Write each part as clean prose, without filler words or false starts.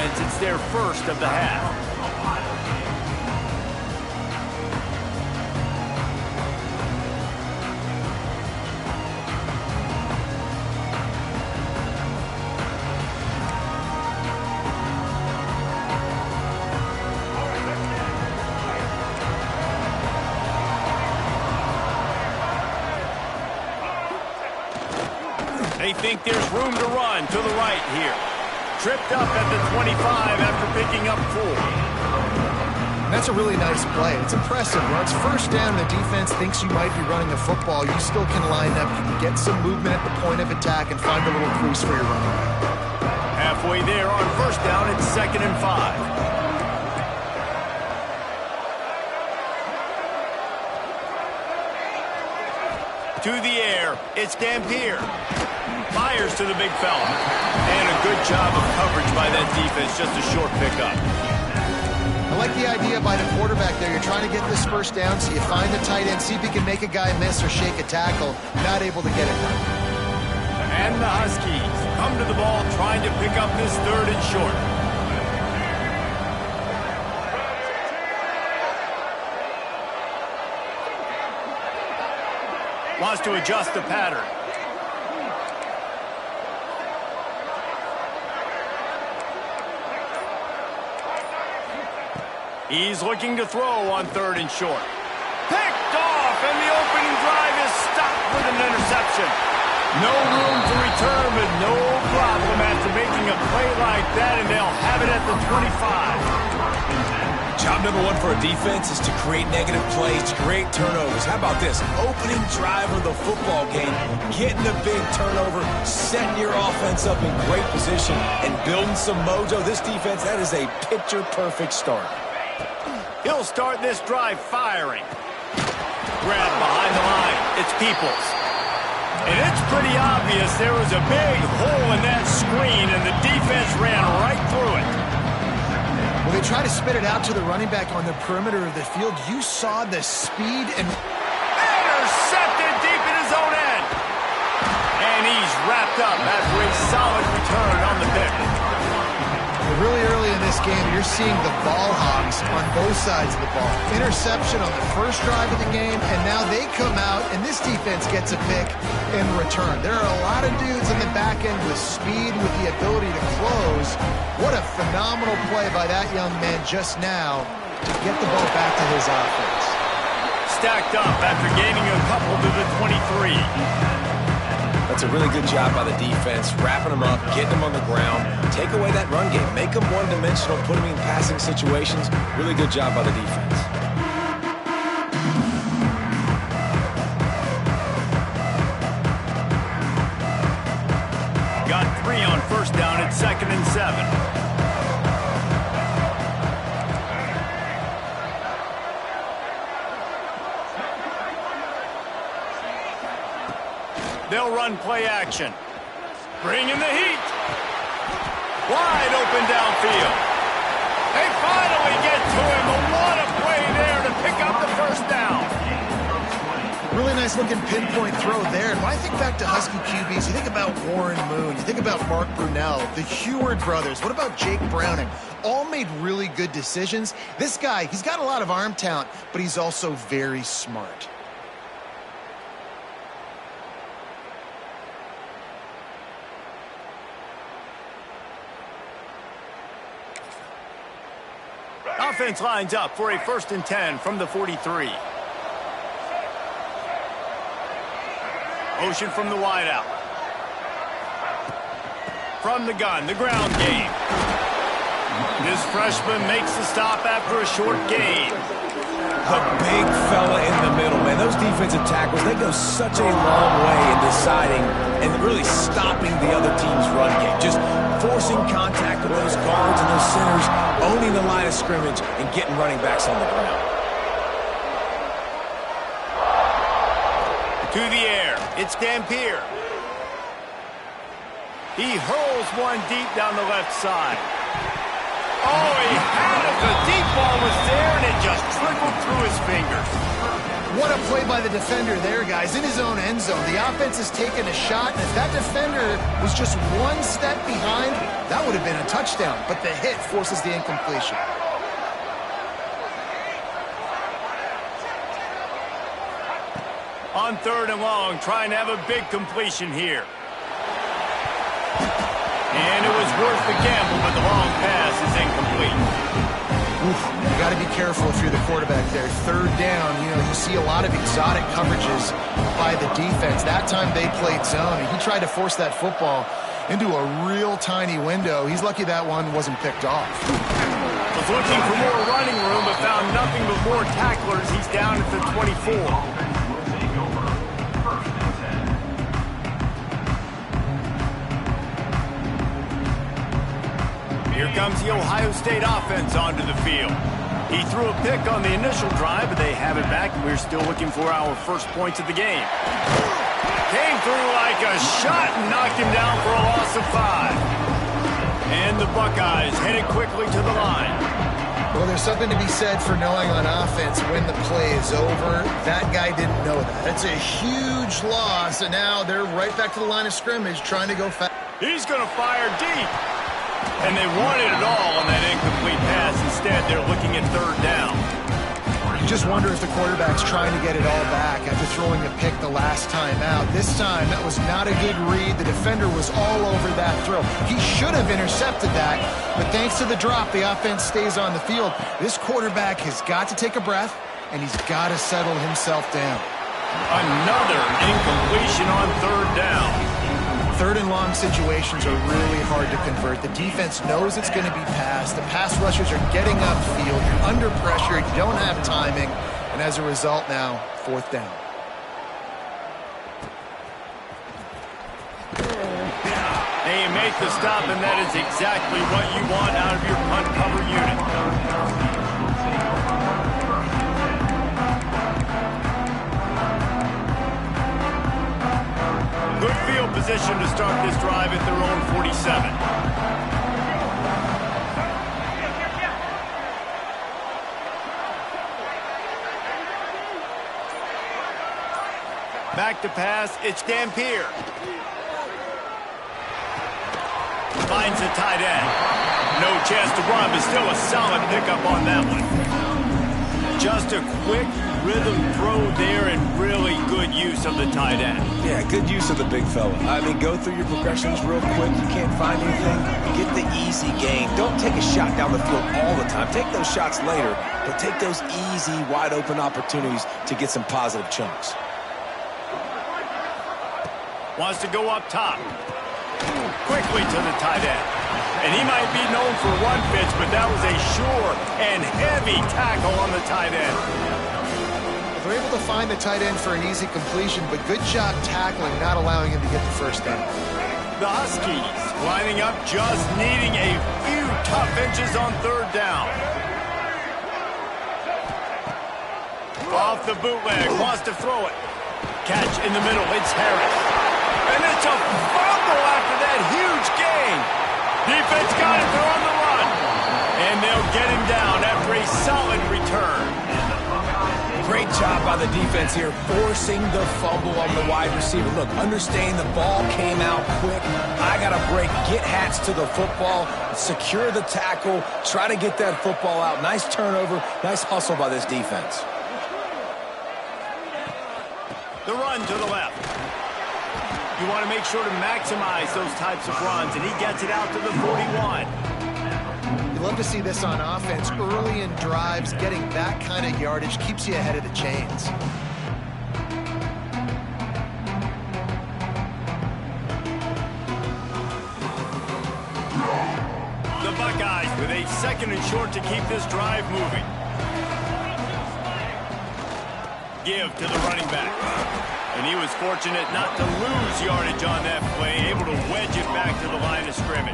defense. It's their first of the half. They think there's room to run to the right here. Tripped up at the 25 after picking up 4. And that's a really nice play. It's impressive. When it's first down and the defense thinks you might be running the football, you still can line up. You can get some movement at the point of attack and find a little crease for your running back. Halfway there on first down, it's 2nd and 5. To the air, it's Dampier. Fires to the big fella. And a good job of coverage by that defense, just a short pickup. I like the idea by the quarterback there. You're trying to get this first down, so you find the tight end, see if he can make a guy miss or shake a tackle. Not able to get it done. And the Huskies come to the ball trying to pick up this 3rd and short. Wants to adjust the pattern. He's looking to throw on 3rd and short. Picked off, and the opening drive is stopped with an interception. No room to return, but no problem after making a play like that, and they'll have it at the 25. Job number 1 for a defense is to create negative plays, to create turnovers. How about this? Opening drive of the football game, getting a big turnover, setting your offense up in great position, and building some mojo. This defense, that is a picture-perfect start. He'll start this drive firing. Grab behind the line. It's Peoples. And it's pretty obvious there was a big hole in that screen, and the defense ran right through it. Well, they try to spit it out to the running back on the perimeter of the field. You saw the speed and... Intercepted deep in his own end. And he's wrapped up after a solid return on the pick. Really early in this game, you're seeing the ball hogs on both sides of the ball. Interception on the first drive of the game, and now they come out, and this defense gets a pick in return. There are a lot of dudes in the back end with speed, with the ability to close. What a phenomenal play by that young man just now to get the ball back to his offense. Stacked up after gaining a couple to the 23. That's a really good job by the defense, wrapping them up, getting them on the ground, take away that run game, make them one-dimensional, put them in passing situations. Really good job by the defense. Got 3 on first down at 2nd and 7. They'll run play action. Bring in the heat. Wide open downfield. They finally get to him. But what a play there to pick up the first down. Really nice looking pinpoint throw there. And when I think back to Husky QBs, you think about Warren Moon, you think about Mark Brunell, the Heward brothers. What about Jake Browning? All made really good decisions. This guy, he's got a lot of arm talent, but he's also very smart. Offense lines up for a 1st and 10 from the 43. Motion from the wideout. From the gun, the ground game. This freshman makes the stop after a short gain. The big fella in the middle, man. Those defensive tackles, they go such a long way in deciding and really stopping the other team's run game. Just forcing contact with those guards and those centers, owning the line of scrimmage, and getting running backs on the ground. To the air, it's Dampier. He hurls one deep down the left side. Oh, he had it. The deep ball was there, and it just trickled through his fingers. What a play by the defender there, guys. In his own end zone, the offense has taken a shot, and if that defender was just one step behind, that would have been a touchdown. But the hit forces the incompletion. On 3rd and long, trying to have a big completion here. And it was worth the gamble, but the long pass is incomplete. Oof, you got to be careful if you're the quarterback there. 3rd down, you see a lot of exotic coverages by the defense. That time they played zone, and he tried to force that football into a real tiny window. He's lucky that one wasn't picked off. Was looking for more running room, but found nothing but more tacklers. He's down at the 24. Here comes the Ohio State offense onto the field. He threw a pick on the initial drive, but they have it back, and we're still looking for our first points of the game. Came through like a shot and knocked him down for a loss of 5. And the Buckeyes headed quickly to the line. Well, there's something to be said for knowing on offense when the play is over. That guy didn't know that. It's a huge loss, and now they're right back to the line of scrimmage trying to go fast. He's going to fire deep. And they wanted it all on that incomplete pass. Instead, they're looking at 3rd down. You just wonder if the quarterback's trying to get it all back after throwing a pick the last time out. This time, that was not a good read. The defender was all over that throw. He should have intercepted that, but thanks to the drop, the offense stays on the field. This quarterback has got to take a breath, and he's got to settle himself down. Another incompletion on 3rd down. 3rd and long situations are really hard to convert. The defense knows it's going to be passed. The pass rushers are getting upfield. You're under pressure. You don't have timing. And as a result now, 4th down. They make the stop, and that is exactly what you want out of your punt cover unit. Good field position to start this drive at their own 47. Back to pass, it's Dampier. Finds the tight end. No chance to run, but still a solid pickup on that one. Just a quick rhythm throw there and really good use of the tight end. Yeah, good use of the big fella. I mean, go through your progressions real quick. You can't find anything. Get the easy gain. Don't take a shot down the field all the time. Take those shots later, but take those easy, wide-open opportunities to get some positive chunks. Wants to go up top. Quickly to the tight end. And he might be known for one pitch, but that was a sure and heavy tackle on the tight end. They're able to find the tight end for an easy completion, but good job tackling, not allowing him to get the 1st down. The Huskies lining up, just needing a few tough inches on 3rd down. Off the bootleg, wants to throw it. Catch in the middle, it's Harris. And it's a fumble after that huge gain. Defense got it, they're on the run. And they'll get him down after a solid return. Great job by the defense here, forcing the fumble on the wide receiver. Look, understand the ball came out quick. I got to break, get Hats to the football, secure the tackle, try to get that football out. Nice turnover, nice hustle by this defense. The run to the left. You want to make sure to maximize those types of runs, and he gets it out to the 41. You love to see this on offense. Early in drives, getting that kind of yardage keeps you ahead of the chains. The Buckeyes with a 2nd and short to keep this drive moving. Give to the running back. And he was fortunate not to lose yardage on that play, able to wedge it back to the line of scrimmage.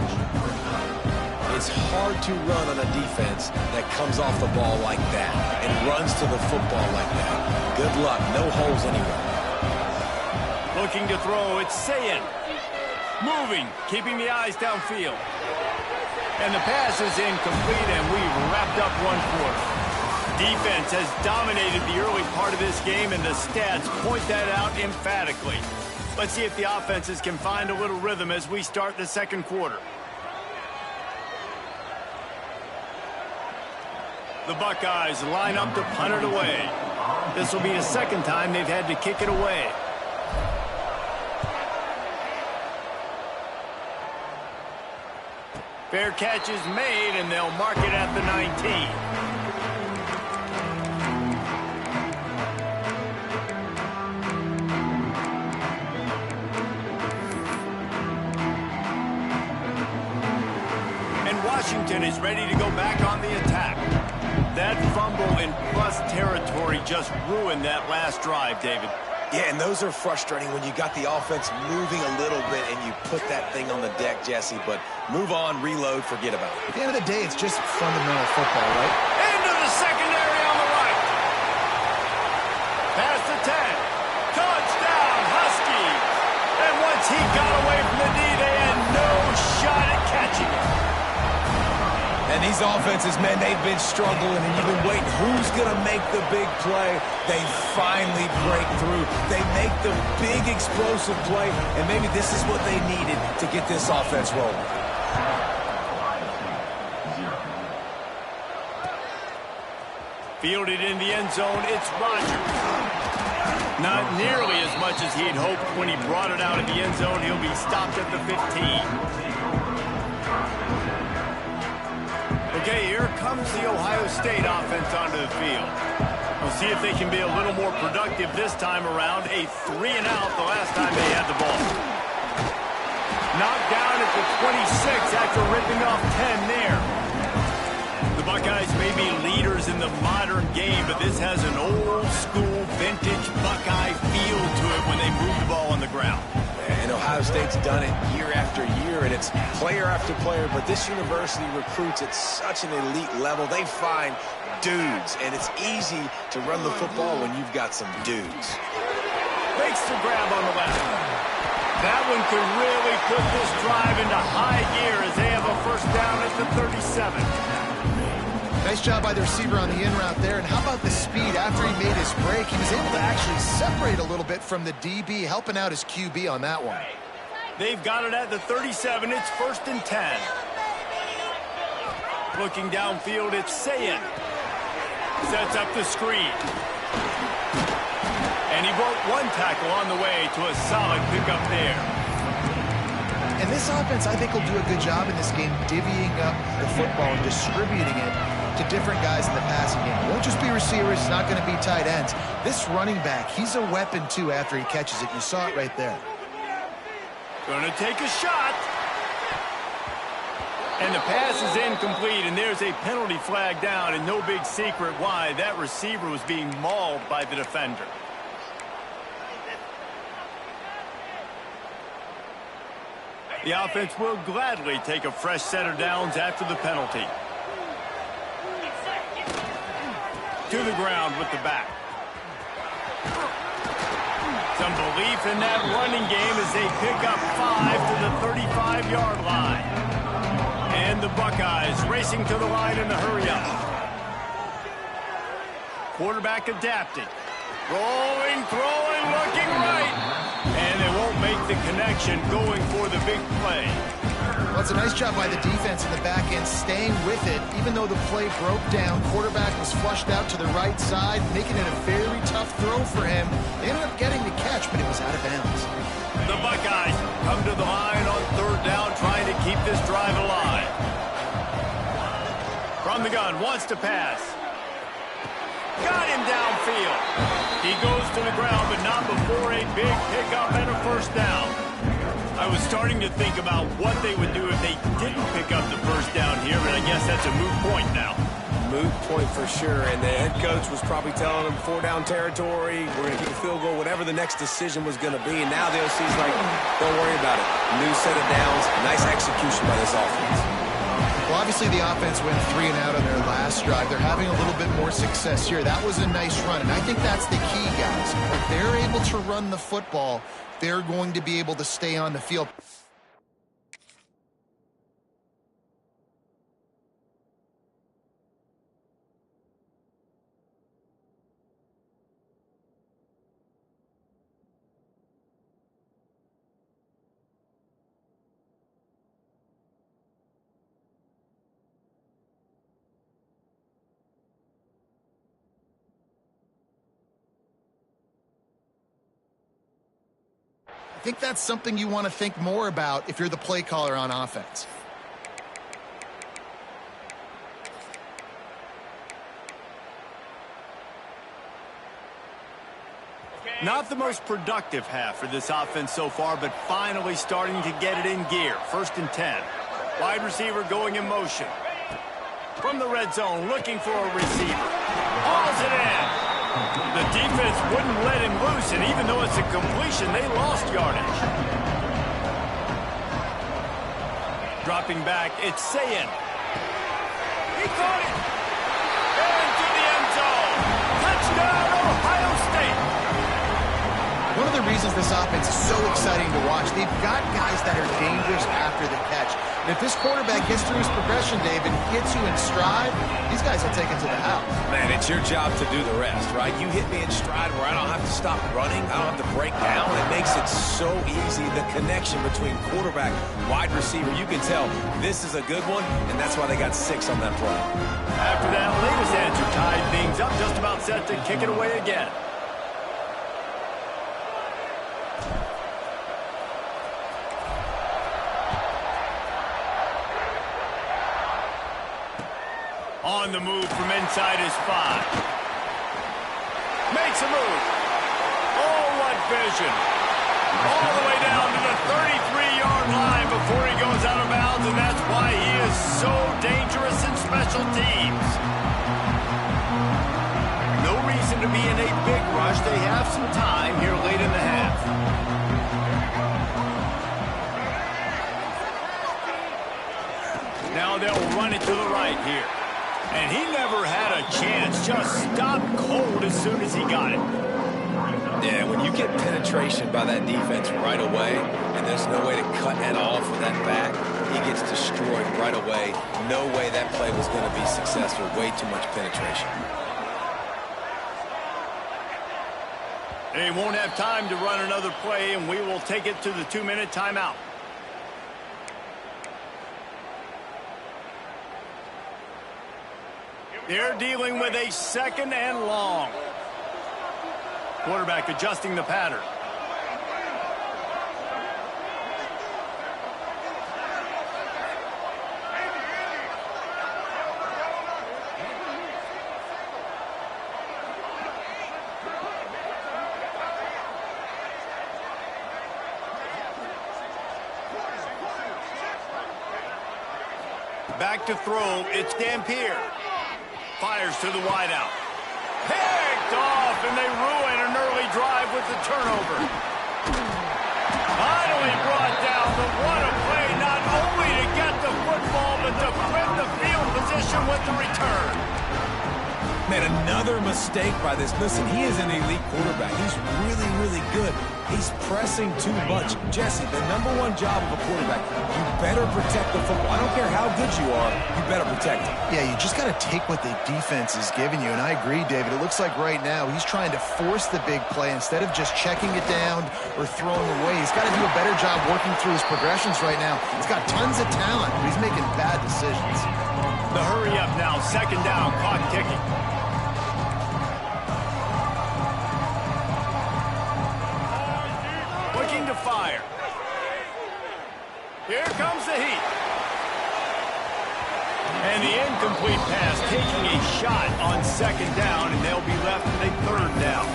It's hard to run on a defense that comes off the ball like that and runs to the football like that. Good luck, no holes anywhere. Looking to throw, it's Sayin. Moving, keeping the eyes downfield. And the pass is incomplete, and we've wrapped up 1 quarter. defense has dominated the early part of this game, and the stats point that out emphatically. Let's see if the offenses can find a little rhythm as we start the second quarter. The Buckeyes line up to punt it away. This will be the second time they've had to kick it away. Fair catch is made, and they'll mark it at the 19. And Washington is ready to go back on the attack. That fumble in plus territory just ruined that last drive, David. Yeah, and those are frustrating when you got the offense moving a little bit and you put that thing on the deck, Jesse. But move on, reload, forget about it. At the end of the day, it's just fundamental football, right? Into the secondary on the right. Past the 10. Touchdown, Huskies. And once he got away from the D, they had no shot at catching it. And these offenses, man, they've been struggling, and you've been waiting. Who's going to make the big play? They finally break through. They make the big explosive play, and maybe this is what they needed to get this offense rolling. Fielded in the end zone, it's Rodgers. Not nearly as much as he'd hoped when he brought it out of the end zone. He'll be stopped at the 15. Okay, here comes the Ohio State offense onto the field. We'll see if they can be a little more productive this time around. A 3-and-out the last time they had the ball. Knocked down at the 26 after ripping off 10 there. The Buckeyes may be leaders in the modern game, but this has an old-school, vintage Buckeye feel to it when they move the ball on the ground. And Ohio State's done it year after year, and it's player after player. But this university recruits at such an elite level. They find dudes, and it's easy to run the football when you've got some dudes. Makes the grab on the left. That one could really put this drive into high gear as they have a first down at the 37. Nice job by the receiver on the in route there. And how about the speed after he made his break? He was able to actually separate a little bit from the DB, helping out his QB on that one. They've got it at the 37. It's 1st and 10. Looking downfield, it's Sayin. Sets up the screen. And he broke one tackle on the way to a solid pickup there. And this offense, I think, will do a good job in this game divvying up the football and distributing it to different guys in the passing game. It won't just be receivers. It's not going to be tight ends. This running back, he's a weapon, too, after he catches it. You saw it right there. Going to take a shot. And the pass is incomplete, and there's a penalty flag down, and no big secret why. That receiver was being mauled by the defender. The offense will gladly take a fresh set of downs after the penalty. To the ground with the back. Some belief in that running game as they pick up 5 to the 35-yard line. And the Buckeyes racing to the line in the hurry-up. Quarterback adapting. Rolling, throwing, looking right. And they won't make the connection going for the big play. Well, it's a nice job by the defense in the back end, staying with it. Even though the play broke down, quarterback was flushed out to the right side, making it a very tough throw for him. They ended up getting the catch, but it was out of bounds. The Buckeyes come to the line on 3rd down, trying to keep this drive alive. From the gun, wants to pass. Got him downfield. He goes to the ground, but not before a big pickup and a first down. I was starting to think about what they would do if they didn't pick up the first down here, but I guess that's a moot point now. Moot point for sure, and the head coach was probably telling them 4-down territory, we're going to kick a field goal, whatever the next decision was going to be, and now the OC's like, don't worry about it. New set of downs, nice execution by this offense. Well, obviously the offense went 3-and-out on their last drive. They're having a little bit more success here. That was a nice run, and I think that's the key, guys. If they're able to run the football, they're going to be able to stay on the field. think that's something you want to think more about if you're the play caller on offense. Not the most productive half for this offense so far, but finally starting to get it in gear. 1st and 10. Wide receiver going in motion. From the red zone, looking for a receiver. Hauls it in. The defense wouldn't let him loose, and even though it's a completion, they lost yardage. Dropping back, it's Sayin. He caught it. Into the end zone. Touchdown, Ohio State. One of the reasons this offense is so exciting to watch, they've got guys that are dangerous after the catch. And if this quarterback gets through his progression, David, gets you in stride, these guys will take it to the house. Man, it's your job to do the rest, right? You hit me in stride where I don't have to stop running. I don't have to break down. It makes it so easy. The connection between quarterback, wide receiver, you can tell this is a good one, and that's why they got 6 on that play. After that latest answer tied things up, just about set to kick it away again. On the move from inside his 5. Makes a move. Oh, what vision. All the way down to the 33-yard line before he goes out of bounds, and that's why he is so dangerous in special teams. No reason to be in a big rush. They have some time here late in the half. Now they'll run it to the right here. And he never had a chance. Just stopped cold as soon as he got it. Yeah, when you get penetration by that defense right away, and there's no way to cut that off with that back, he gets destroyed right away. No way that play was going to be successful. Way too much penetration. They won't have time to run another play, and we will take it to the 2-minute timeout. They're dealing with a 2nd and long. Quarterback adjusting the pattern. Back to throw, it's Dampier. Fires to the wideout. Picked off, and they ruin an early drive with the turnover. Finally brought down, but what a play, not only to get the football, but to flip the field position with the return. Man, another mistake by this. Listen, he is an elite quarterback. He's really, really good. He's pressing too much. Jesse, the #1 job of a quarterback, you better protect the football. I don't care how good you are, you better protect it. Yeah, you just got to take what the defense is giving you. And I agree, David. It looks like right now he's trying to force the big play instead of just checking it down or throwing away. He's got to do a better job working through his progressions right now. He's got tons of talent, but he's making bad decisions. The hurry up now, 2nd down, clock ticking. Looking to fire. Here comes the heat. And the incomplete pass taking a shot on 2nd down, and they'll be left with a 3rd down.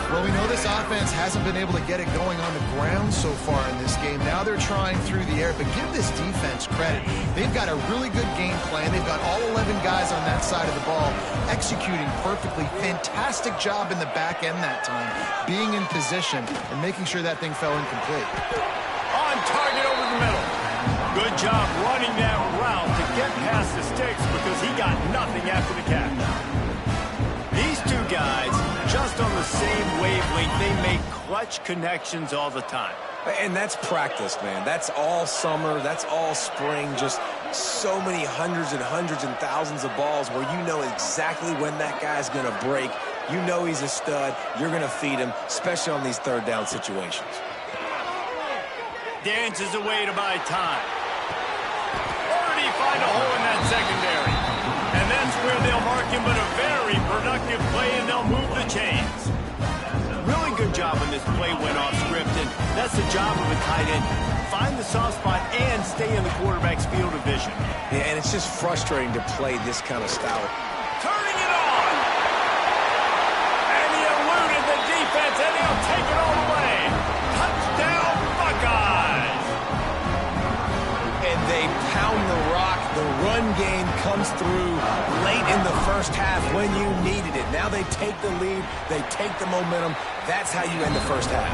Well, we know this offense hasn't been able to get it going on the ground so far in this game. Now they're trying through the air, but give this defense credit. They've got a really good game plan. They've got all 11 guys on that side of the ball executing perfectly. Fantastic job in the back end that time, being in position and making sure that thing fell incomplete. On target over the middle. Good job running that route to get past the sticks because he got nothing after the catch. These two guys, just on the same wavelength, they make clutch connections all the time. And that's practice, man. That's all summer. That's all spring. Just so many hundreds and thousands of balls where you know exactly when that guy's going to break. You know he's a stud. You're going to feed him, especially on these 3rd down situations. Dances away to buy time. Already find a hole in that secondary. And that's where they'll mark him, but a very productive play, and they'll move the chains. Really good job when this play went off script, and that's That's the job of a tight end. Find the soft spot and stay in the quarterback's field of vision. Yeah, and it's just frustrating to play this kind of style. Turning it on! And he eluded the defense, and he'll take it all the way. Touchdown, Buckeyes! And they pound the rock. The run game comes through late in the first half when you needed it. Now they take the lead. They take the momentum. That's how you end the first half.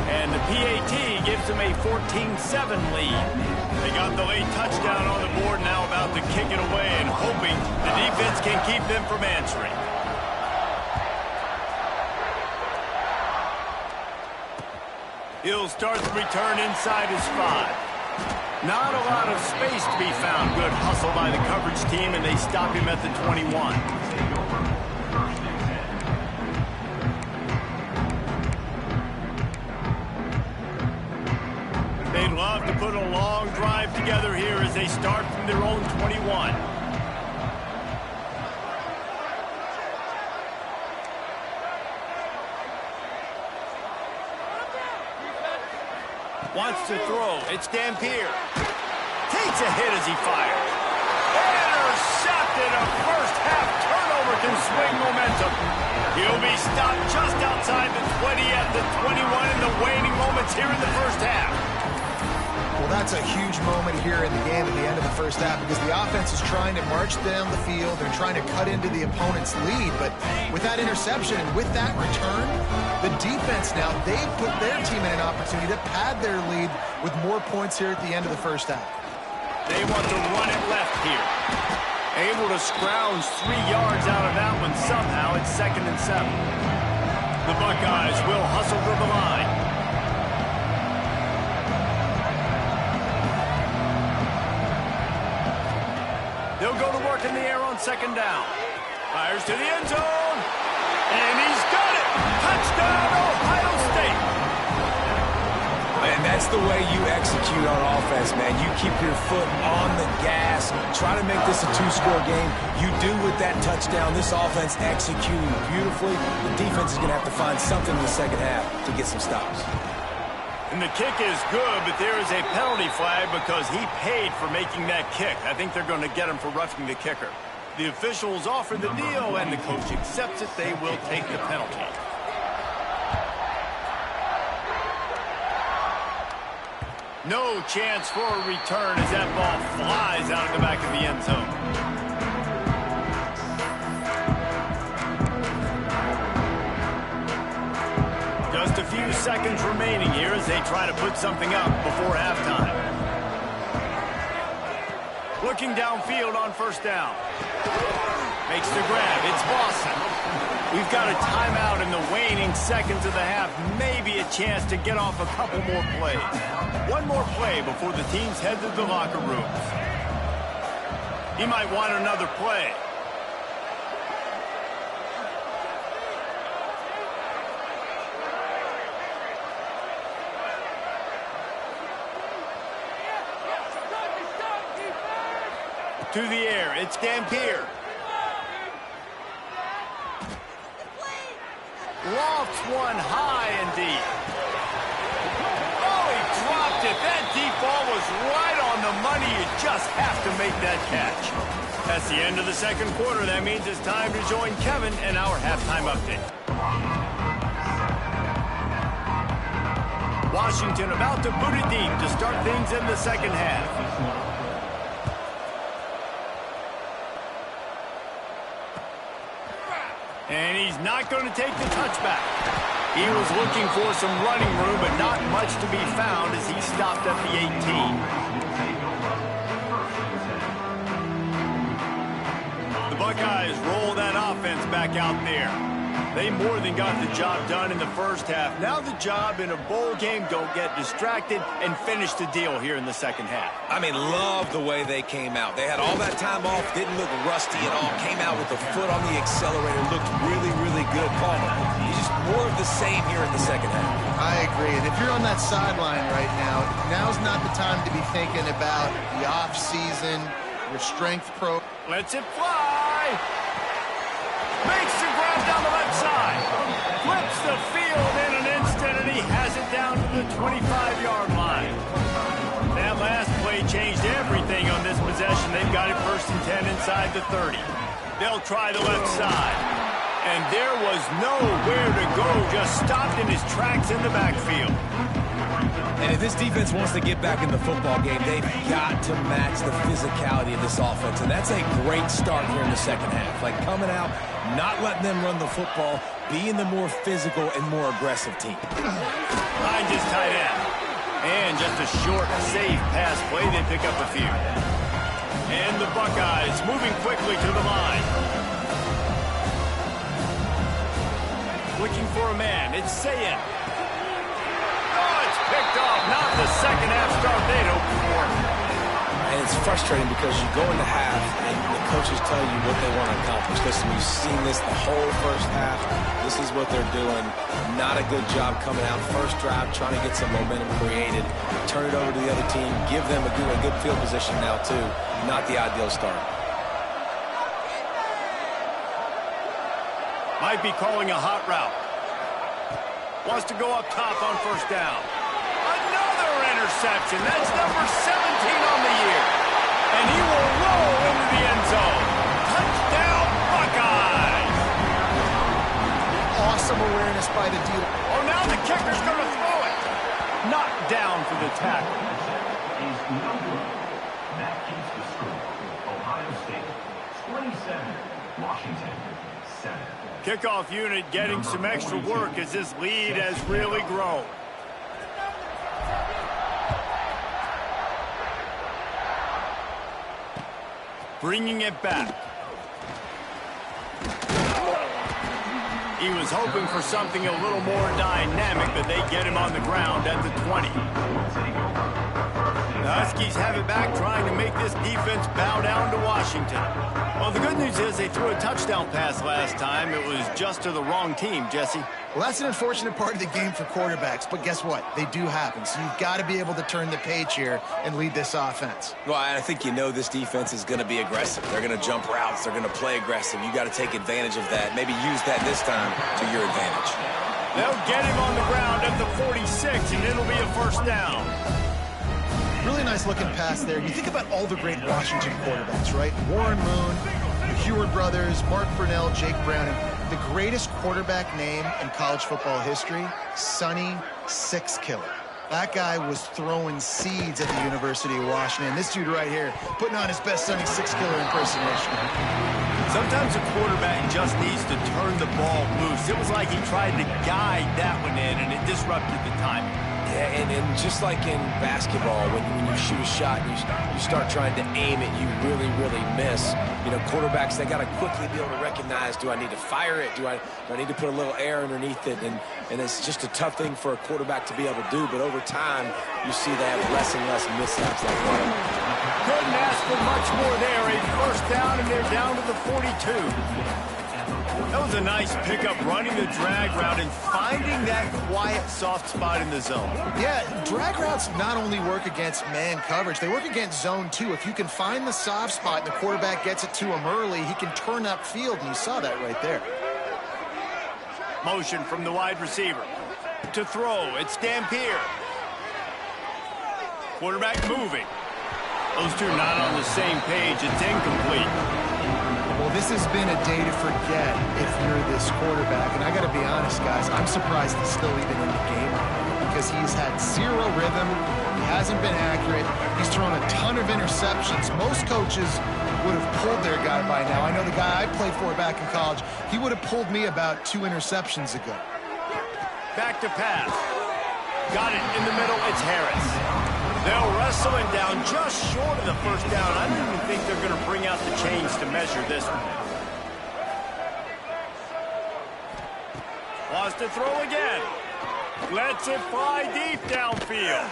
And the PAT gives them a 14-7 lead. They got the late touchdown on the board, now about to kick it away and hoping the defense can keep them from answering. He'll start the return inside his 5. Not a lot of space to be found. Good hustle by the coverage team, and they stop him at the 21. They'd love to put a long drive together here as they start from their own 21. Wants to throw. It's Dampier. Takes a hit as he fires. Intercepted. A first half turnover can swing momentum. He'll be stopped just outside the 20 at the 21 in the waning moments here in the first half. Well, that's a huge moment here in the game at the end of the first half because the offense is trying to march down the field. They're trying to cut into the opponent's lead. But with that interception and with that return, the defense now, they've put their team in an opportunity to pad their lead with more points here at the end of the first half. They want to run it left here. Able to scrounge 3 yards out of that one somehow. It's 2nd and 7. The Buckeyes will hustle to the line. They'll go to work in the air on 2nd down. Fires to the end zone. And he's got it. Touchdown, Ohio State. And that's the way you execute on offense, man. You keep your foot on the gas. Try to make this a 2-score game. You do with that touchdown. This offense executing beautifully. The defense is going to have to find something in the second half to get some stops. And the kick is good, but there is a penalty flag because he paid for making that kick. I think they're going to get him for roughing the kicker. The officials offer the deal, and the coach accepts it. They will take the penalty. No chance for a return as that ball flies out of the back of the end zone. Just a few seconds remaining here as they try to put something up before halftime. Looking downfield on 1st down. Makes the grab. It's Boston. We've got a timeout in the waning seconds of the half. Maybe a chance to get off a couple more plays. One more play before the teams head to the locker rooms. He might want another play. To the air, it's Dampier. Lofts one high and deep. Oh, he dropped it. That deep ball was right on the money. You just have to make that catch. That's the end of the 2nd quarter. That means it's time to join Kevin and our halftime update. Washington about to boot it deep to start things in the 2nd half. And he's not going to take the touchback. He was looking for some running room, but not much to be found as he stopped at the 18. The Buckeyes roll that offense back out there. They more than got the job done in the first half. Now the job in a bowl game, don't get distracted and finish the deal here in the 2nd half. I mean, love the way they came out. They had all that time off, didn't look rusty at all, came out with the foot on the accelerator, looked really, really good. Palmer, just more of the same here in the 2nd half. I agree. And if you're on that sideline right now, now's not the time to be thinking about the off-season, your strength pro. Lets it fly. Makes the grab down the left side. Flips the field in an instant, and he has it down to the the 25-yard line. That last play changed everything on this possession. They've got it 1st and 10 inside the 30. They'll try the left side. And there was nowhere to go, just stopped in his tracks in the backfield. And if this defense wants to get back in the football game, they've got to match the physicality of this offense. And that's a great start here in the second half. Like coming out, not letting them run the football, being the more physical and more aggressive team. Finds his tight end. And just a short, safe pass play, they pick up a few. And the Buckeyes moving quickly to the line. Looking for a man, it's Sayin. Oh, it's picked off. Not the second half start they'd hoped for. And it's frustrating because you go into half and the coaches tell you what they want to accomplish. Listen, we've seen this the whole first half. This is what they're doing. Not a good job coming out first drive, trying to get some momentum created. Turn it over to the other team. Give them a good field position now, too. Not the ideal start. Might be calling a hot route. Wants to go up top on 1st down. Another interception. That's number 17 on the year. And he will roll into the end zone. Touchdown, Buckeyes. Awesome awareness by the dealer. Oh, now the kicker's going to throw it. Knocked down for the tackle. That keeps the score. Ohio State 27, Washington 7. Kickoff unit getting some extra work as this lead has really grown. Bringing it back. He was hoping for something a little more dynamic, but they get him on the ground at the 20. The Huskies have it back, trying to make this defense bow down to Washington. Well, the good news is they threw a touchdown pass last time. It was just to the wrong team, Jesse. Well, that's an unfortunate part of the game for quarterbacks, but guess what? They do happen, so you've got to be able to turn the page here and lead this offense. Well, I think you know this defense is going to be aggressive. They're going to jump routes. They're going to play aggressive. You got to take advantage of that. Maybe use that this time to your advantage. They'll get him on the ground at the 46, and it'll be a 1st down. Really nice looking pass there. You think about all the great Washington quarterbacks, right? Warren Moon, the Heward brothers, Mark Brunell, Jake Browning. The greatest quarterback name in college football history, Sonny Six Killer. That guy was throwing seeds at the University of Washington. This dude right here, putting on his best Sonny Six Killer impersonation. Sometimes a quarterback just needs to turn the ball loose. It was like he tried to guide that one in, and it disrupted the timing. Yeah, and just like in basketball, when you shoot a shot and you start trying to aim it, you really miss. You know, quarterbacks, they got to quickly be able to recognize, do I need to fire it? Do I need to put a little air underneath it? And it's just a tough thing for a quarterback to be able to do. But over time, you see they have less and less mishaps like that. Couldn't ask for much more there. A 1st down, and they're down to the 42. That was a nice pickup, running the drag route and finding that quiet, soft spot in the zone. Yeah, drag routes not only work against man coverage, they work against zone too. If you can find the soft spot and the quarterback gets it to him early, he can turn upfield, and you saw that right there. Motion from the wide receiver. To throw, it's Dampier. Quarterback moving. Those two not on the same page. It's incomplete. Well, this has been a day to forget if you're this quarterback. And I got to be honest, guys, I'm surprised he's still even in the game because he's had zero rhythm. He hasn't been accurate. He's thrown a ton of interceptions. Most coaches would have pulled their guy by now. I know the guy I played for back in college, he would have pulled me about 2 interceptions ago. Back to pass. Got it in the middle. It's Harris. They'll wrestle it down just short of the 1st down. I don't even think they're going to bring out the chains to measure this one. Wants to throw again. Lets it fly deep downfield.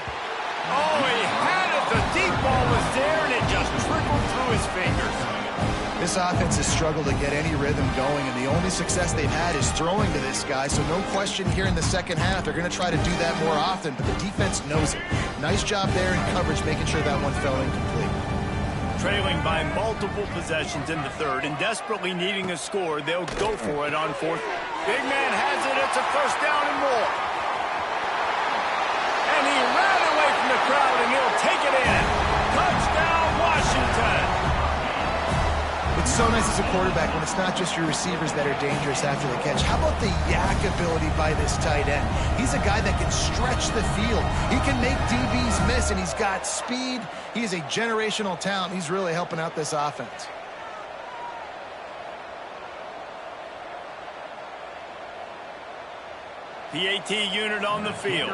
Oh, he had it. The deep ball was there, and it just trickled through his fingers. This offense has struggled to get any rhythm going, and the only success they've had is throwing to this guy. So no question here in the second half, they're going to try to do that more often, but the defense knows it. Nice job there in coverage, making sure that one fell incomplete. Trailing by multiple possessions in the 3rd and desperately needing a score, they'll go for it on 4th. Big man has it. It's a 1st down and more. crowd, and he'll take it in. Touchdown, Washington. It's so nice as a quarterback when it's not just your receivers that are dangerous after the catch. How about the yak ability by this tight end? He's a guy that can stretch the field. He can make DBs miss, and he's got speed. He is a generational talent. He's really helping out this offense. PAT unit on the field.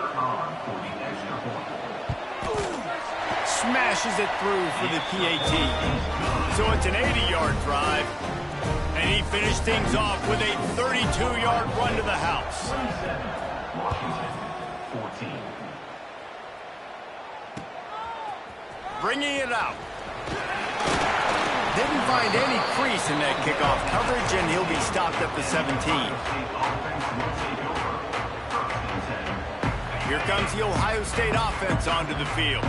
Smashes it through for the PAT. So it's an 80-yard drive. And he finished things off with a 32-yard run to the house. Washington, 14. Bringing it out. Didn't find any crease in that kickoff coverage, and he'll be stopped at the 17. Here comes the Ohio State offense onto the field.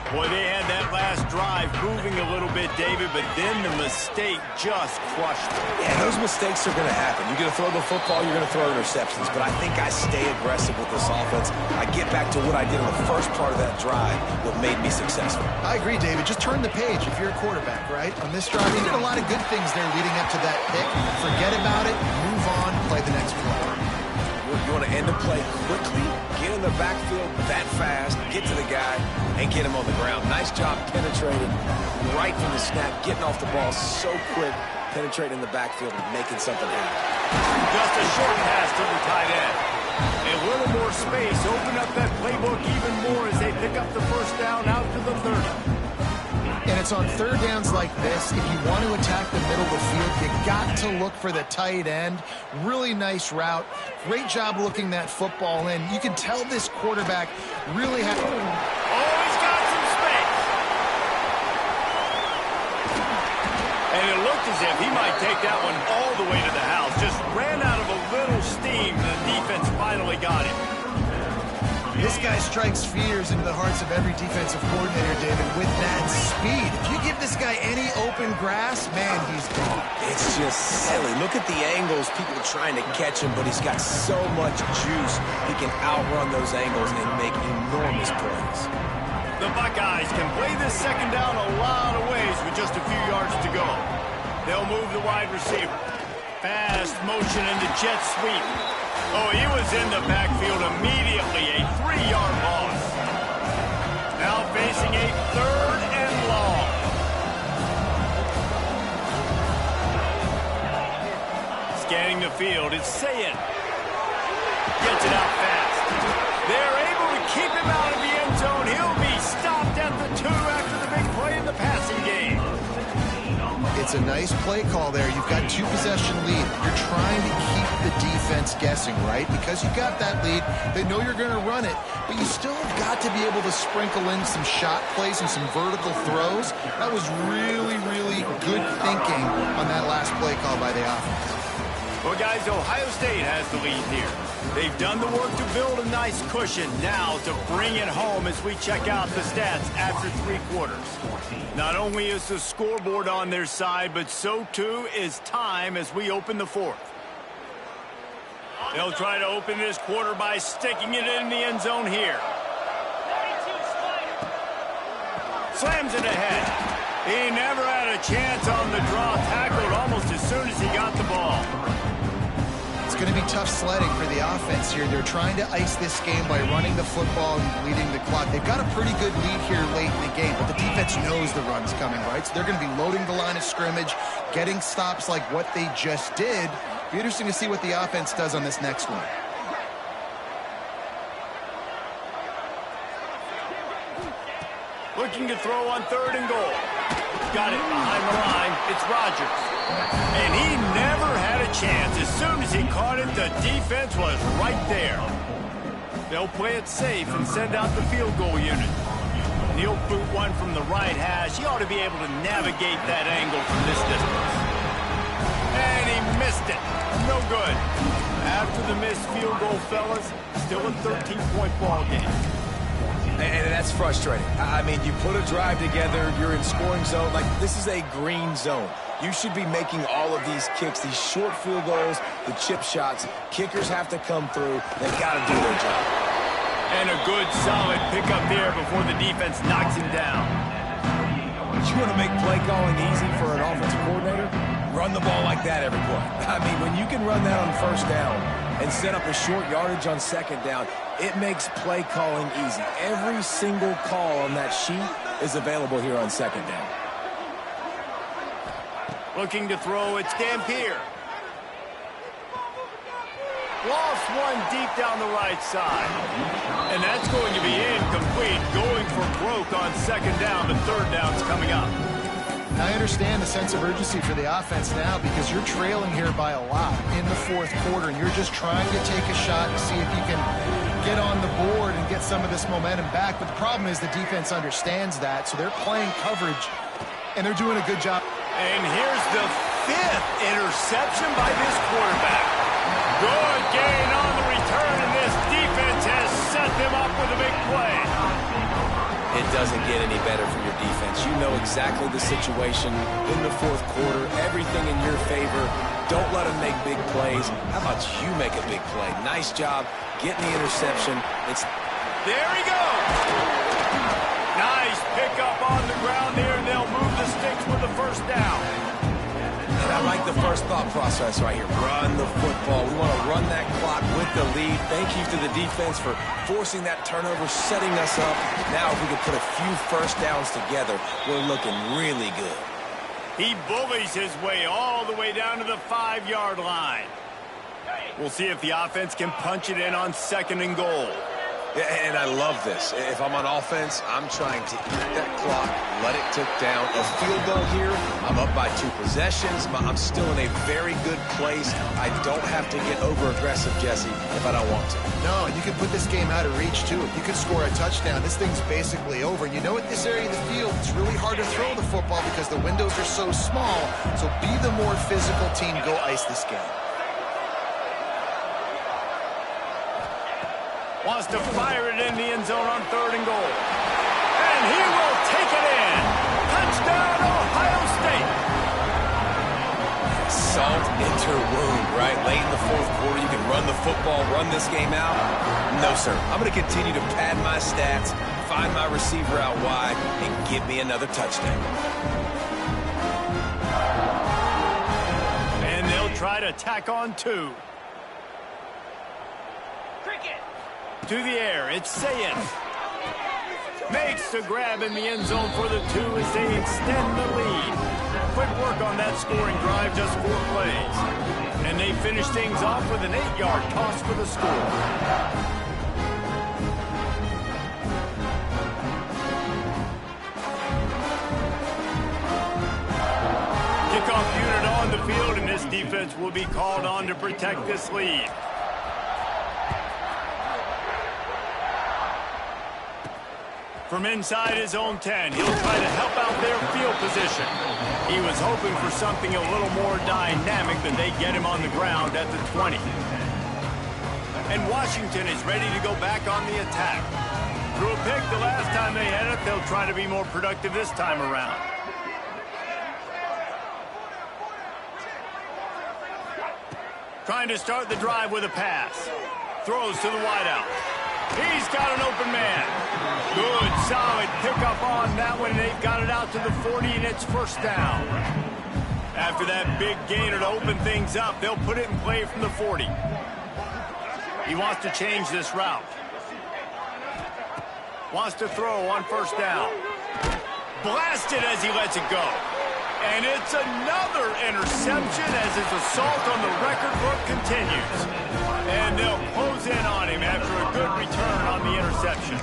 Boy, they had that last drive moving a little bit, David, but then the mistake just crushed them. Yeah, those mistakes are going to happen. You're going to throw the football, you're going to throw interceptions, but I think I stay aggressive with this offense. I get back to what I did on the first part of that drive, what made me successful. I agree, David. Just turn the page if you're a quarterback, right? On this drive, you did a lot of good things there leading up to that pick. Forget about it, move on, play the next play. You want to end the play quickly, get in the backfield that fast, get to the guy, and get him on the ground. Nice job penetrating right from the snap, getting off the ball so quick, penetrating the backfield and making something happen. Just a short pass to the tight end. A little more space, open up that playbook even more as they pick up the first down out to the 30. And it's on third downs like this, if you want to attack the middle of the field, you got to look for the tight end. Really nice route. Great job looking that football in. You can tell this quarterback really had... Oh, he's got some space. And it looked as if he might take that one all the way to the house. Just ran out of a little steam. The defense finally got him. This guy strikes fears into the hearts of every defensive coordinator, David, with that speed. If you give this guy any open grass, man, he's gone. It's just silly. Look at the angles. People are trying to catch him, but he's got so much juice. He can outrun those angles and make enormous plays. The Buckeyes can play this second down a lot of ways with just a few yards to go. They'll move the wide receiver. Fast motion in the jet sweep. Oh, he was in the backfield immediately. A 3-yard loss. Now facing a 3rd and long. Scanning the field, it's Sayin. Gets it out fast. They're able to keep him out of the end zone. He'll be stopped at the 2 after the big play in the passing game. It's a nice play call there. You've got 2-possession lead. You're trying to keep the defense guessing, right? Because you got that lead, they know you're going to run it, but you still have got to be able to sprinkle in some shot plays and some vertical throws. That was really, really good thinking on that last play call by the offense. Well, guys, Ohio State has the lead here. They've done the work to build a nice cushion. Now to bring it home as we check out the stats after 3 quarters. Not only is the scoreboard on their side, but so too is time as we open the 4th. They'll try to open this quarter by sticking it in the end zone here. Slams it ahead. He never had a chance on the draw. Tackled almost as soon as he got the ball. It's going to be tough sledding for the offense here. They're trying to ice this game by running the football and bleeding the clock. They've got a pretty good lead here late in the game, but the defense knows the run's coming, right? So they're going to be loading the line of scrimmage, getting stops like what they just did. Be interesting to see what the offense does on this next one. Looking to throw on 3rd and goal. Got it behind the line. It's Rodgers. And he never had a chance. As soon as he caught it, the defense was right there. They'll play it safe and send out the field goal unit. And he'll boot one from the right hash. He ought to be able to navigate that angle from this distance. And he missed it. No good. After the missed field goal, fellas, still a 13-point ball game. And that's frustrating. I mean, you put a drive together, you're in scoring zone. Like, this is a green zone. You should be making all of these kicks, these short field goals, the chip shots. Kickers have to come through. They've got to do their job. And a good, solid pickup there before the defense knocks him down. You want to make play calling easy for an offensive coordinator? Run the ball like that every play. I mean, when you can run that on first down and set up a short yardage on second down, it makes play calling easy. Every single call on that sheet is available here on second down. Looking to throw, it's Dampier. Lost one deep down the right side. And that's going to be incomplete. Going for broke on second down. The third down's coming up. I understand the sense of urgency for the offense now because you're trailing here by a lot in the fourth quarter, and you're just trying to take a shot to see if you can get on the board and get some of this momentum back. But the problem is the defense understands that, so they're playing coverage, and they're doing a good job. And here's the 5th interception by this quarterback. Good gain on the return, and this defense has set them up with a big play. It doesn't get any better for your defense. You know exactly the situation in the fourth quarter, everything in your favor. Don't let them make big plays. How about you make a big play? Nice job getting the interception. There he goes. Nice pickup on the ground there, and they'll move the sticks with the first down. And I like the first thought process right here. Run the football. We want to run that clock with the lead. Thank you to the defense for forcing that turnover, setting us up. Now if we can put a few first downs together, we're looking really good. He bullies his way all the way down to the 5-yard line. We'll see if the offense can punch it in on second and goal. And I love this. If I'm on offense, I'm trying to eat that clock, let it tick down. A field goal here, I'm up by 2 possessions. I'm still in a very good place. I don't have to get over-aggressive, Jesse, if I don't want to. No, and you can put this game out of reach, too. If you can score a touchdown, this thing's basically over. And you know, at this area of the field, it's really hard to throw the football because the windows are so small. So be the more physical team. Go ice this game. Wants to fire it in the end zone on third and goal. And he will take it in. Touchdown, Ohio State. Salt into wound, right? Late in the fourth quarter, you can run the football, run this game out. No, sir. I'm going to continue to pad my stats, find my receiver out wide, and give me another touchdown. And they'll try to tack on 2. To the air, it's Saying. Makes the grab in the end zone for the 2 as they extend the lead. Quick work on that scoring drive, just 4 plays. And they finish things off with an 8-yard toss for the score. Kickoff unit on the field, and this defense will be called on to protect this lead. From inside his own 10, he'll try to help out their field position. He was hoping for something a little more dynamic, but they get him on the ground at the 20. And Washington is ready to go back on the attack. Threw a pick the last time they had it. They'll try to be more productive this time around. Trying to start the drive with a pass. Throws to the wideout. He's got an open man. Good, solid pickup on that one. They've got it out to the 40, and it's first down. After that big gainer to open things up, they'll put it in play from the 40. He wants to change this route. Wants to throw on first down. Blasted as he lets it go. And it's another interception as his assault on the record book continues. And they'll close in on him after a good return on the interception.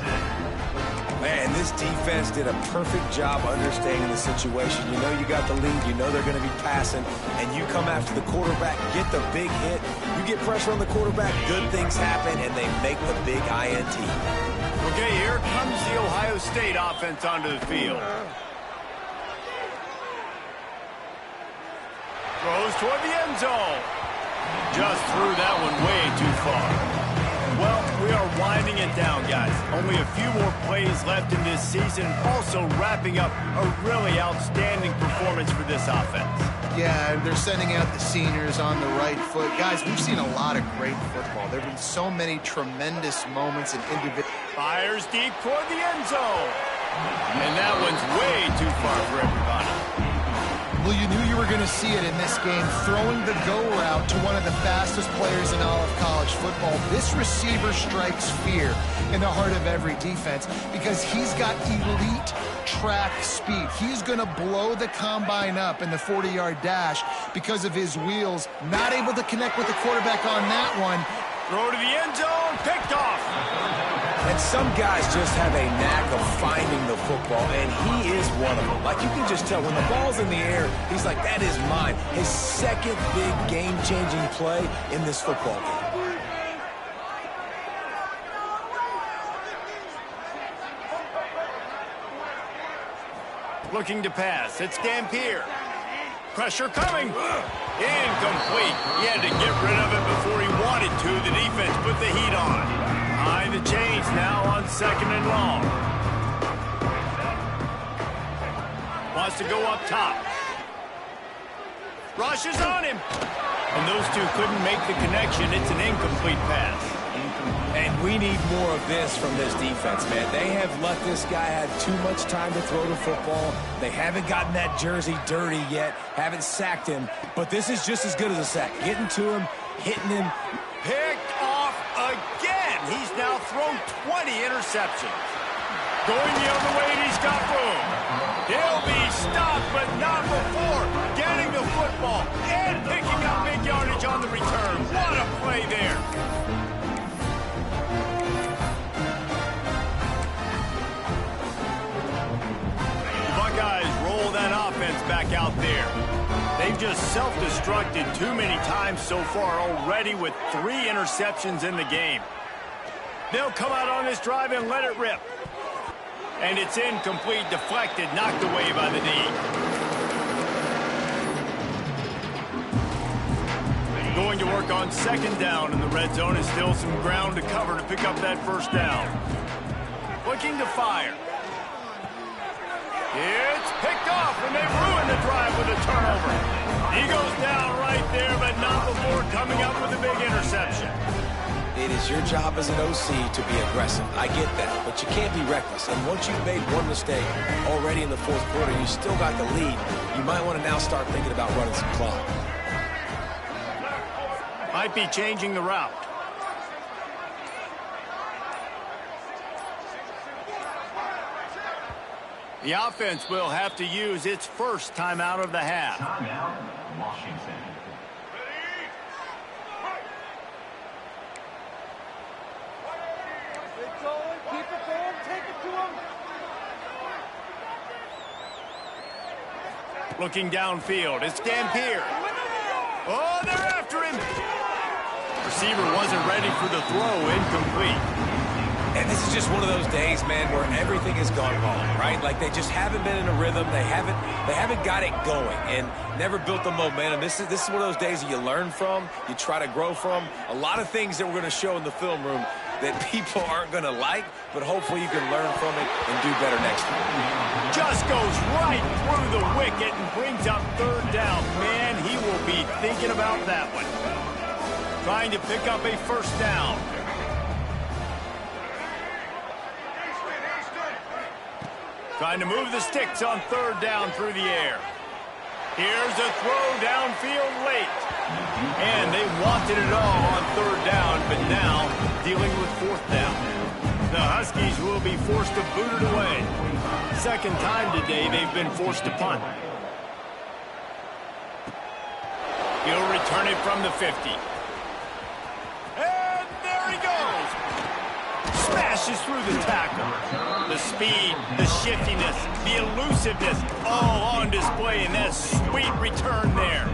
Man, this defense did a perfect job understanding the situation. You know you got the lead. You know they're going to be passing. And you come after the quarterback, get the big hit. You get pressure on the quarterback, good things happen, and they make the big INT. Okay, here comes the Ohio State offense onto the field. Throws toward the end zone. Just threw that one way too far. Well, we are winding it down, guys. Only a few more plays left in this season. Also wrapping up a really outstanding performance for this offense. Yeah, and they're sending out the seniors on the right foot. Guys, we've seen a lot of great football. There have been so many tremendous moments and individual Fires deep toward the end zone. And that one's way too far for everybody. Well, you knew you were going to see it in this game, throwing the go route to one of the fastest players in all of college football. This receiver strikes fear in the heart of every defense because he's got elite track speed. He's going to blow the combine up in the 40-yard dash because of his wheels. Not able to connect with the quarterback on that one. Throw to the end zone, picked off. And some guys just have a knack of finding the football, and he is one of them. Like, you can just tell when the ball's in the air, he's like, that is mine. His second big game-changing play in this football game. Looking to pass. It's Dampier. Pressure coming. Incomplete. He had to get rid of it before he wanted to. The defense put the heat on. Behind the chains now on 2nd and long. Wants to go up top. Rushes on him. And those two couldn't make the connection. It's an incomplete pass. And we need more of this from this defense, man. They have let this guy have too much time to throw the football. They haven't gotten that jersey dirty yet, haven't sacked him. But this is just as good as a sack. Getting to him, hitting him. Picked off again. He's now thrown 20 interceptions. Going the other way, and he's got room. He'll be stopped, but not before getting the football and picking up big yardage on the return. What a play there. Buckeyes roll that offense back out there. They've just self-destructed too many times so far already with 3 interceptions in the game. They'll come out on this drive and let it rip. And it's incomplete, deflected, knocked away by the knee. Going to work on 2nd down in the red zone, is still some ground to cover to pick up that 1st down. Looking to fire. It's picked off, and they've ruined the drive with a turnover. He goes down right there, but not before coming up with a big interception. It is your job as an OC to be aggressive. I get that, but you can't be reckless. And once you've made one mistake already in the 4th quarter, you still got the lead. You might want to now start thinking about running some clock. Might be changing the route. The offense will have to use its first timeout of the half. Timeout, Washington. Looking downfield, it's Dampier. Oh, they're after him. Receiver wasn't ready for the throw, incomplete. And this is just one of those days, man, where everything has gone wrong, right? Like, they just haven't been in a rhythm. They haven't got it going and never built the momentum. This is one of those days that you learn from, you try to grow from. A lot of things that we're going to show in the film room that people aren't going to like, but hopefully you can learn from it and do better next time. Just goes right through the wicket and brings up 3rd down. Man, he will be thinking about that one. Trying to pick up a 1st down. Trying to move the sticks on 3rd down through the air. Here's a throw downfield late. And they wanted it all on 3rd down, but now dealing with 4th down. The Huskies will be forced to boot it away. 2nd time today they've been forced to punt. He'll return it from the 50. And there he goes. Smashes through the tackle. The speed, the shiftiness, the elusiveness, all on display in that sweet return there.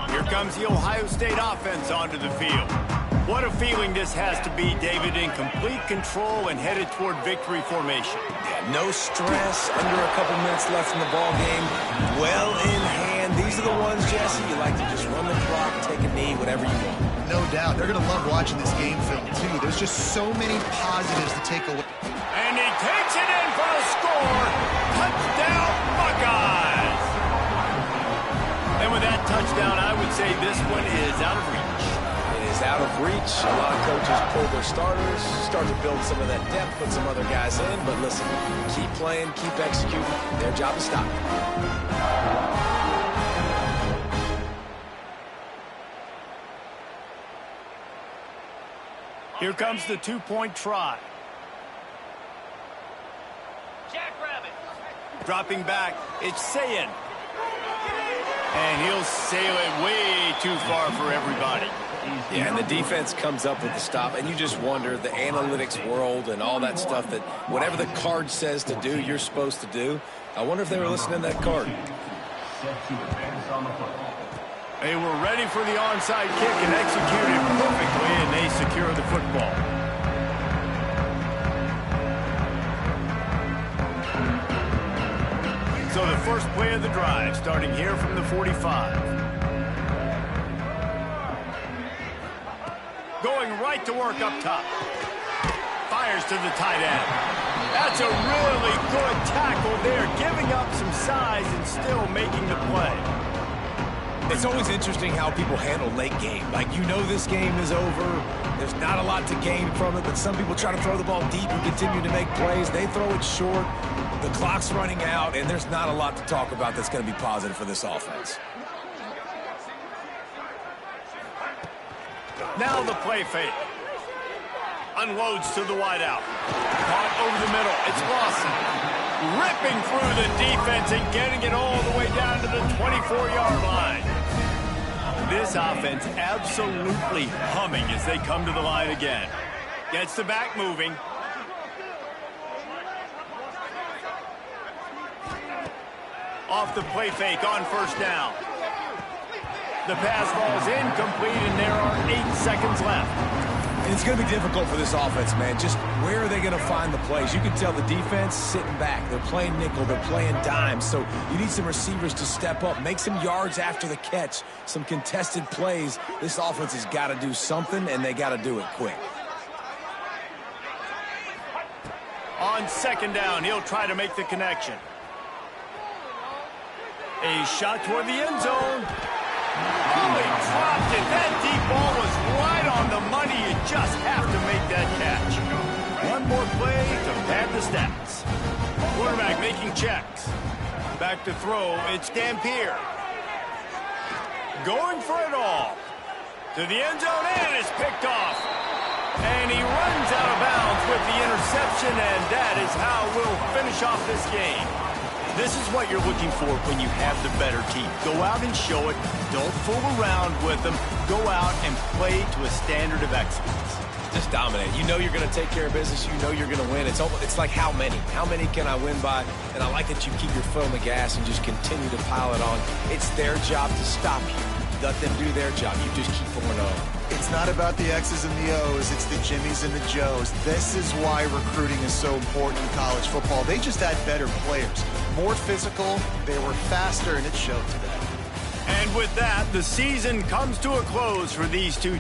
Here comes the Ohio State offense onto the field. What a feeling this has to be, David, in complete control and headed toward victory formation. Yeah, no stress, under a couple minutes left in the ball game. Well in hand. These are the ones, Jesse, you like to just run the clock, take a knee, whatever you want. No doubt. They're going to love watching this game film, too. There's just so many positives to take away. And he takes it in for a score. Touchdown, Buckeyes. And with that touchdown, I would say this one is out of reach. It is is out of reach. A lot of coaches pull their starters, start to build some of that depth, put some other guys in. But listen, keep playing, keep executing. Their job is stop. Here comes the two-point try. Dropping back, it's Sayin. And he'll sail it way too far for everybody. Yeah, and the defense comes up with the stop, and you just wonder, the analytics world and all that stuff, that whatever the card says to do, you're supposed to do. I wonder if they were listening to that card. They were ready for the onside kick and executed perfectly, and they secure the football. So the first play of the drive, starting here from the 45. Going right to work up top. Fires to the tight end. That's a really good tackle there, giving up some size and still making the play. It's always interesting how people handle late game. Like, you know this game is over. There's not a lot to gain from it, but some people try to throw the ball deep and continue to make plays. They throw it short. The clock's running out, and there's not a lot to talk about that's going to be positive for this offense. Now the play fake. Unloads to the wideout. Caught over the middle. It's Lawson. Ripping through the defense and getting it all the way down to the 24-yard line. This offense absolutely humming as they come to the line again. Gets the back moving. Off the play fake on first down. The pass falls incomplete, and there are 8 seconds left. And it's going to be difficult for this offense, man. Just where are they going to find the plays? You can tell the defense sitting back. They're playing nickel. They're playing dime. So you need some receivers to step up, make some yards after the catch, some contested plays. This offense has got to do something, and they got to do it quick. On second down, he'll try to make the connection. A shot toward the end zone. Oh, he dropped it. That deep ball was right on the money. You just have to make that catch. One more play to pad the stats. Quarterback making checks. Back to throw. It's Dampier. Going for it all. To the end zone, and it's picked off. And he runs out of bounds with the interception, and that is how we'll finish off this game. This is what you're looking for when you have the better team. Go out and show it. Don't fool around with them. Go out and play to a standard of excellence. Just dominate. You know you're going to take care of business. You know you're going to win. It's like how many? How many can I win by? And I like that you keep your foot on the gas and just continue to pile it on. It's their job to stop you. Let them do their job. You just keep going on. It's not about the X's and the O's. It's the Jimmies and the Joes. This is why recruiting is so important in college football. They just had better players. More physical, they were faster, and it showed today. And with that, the season comes to a close for these two.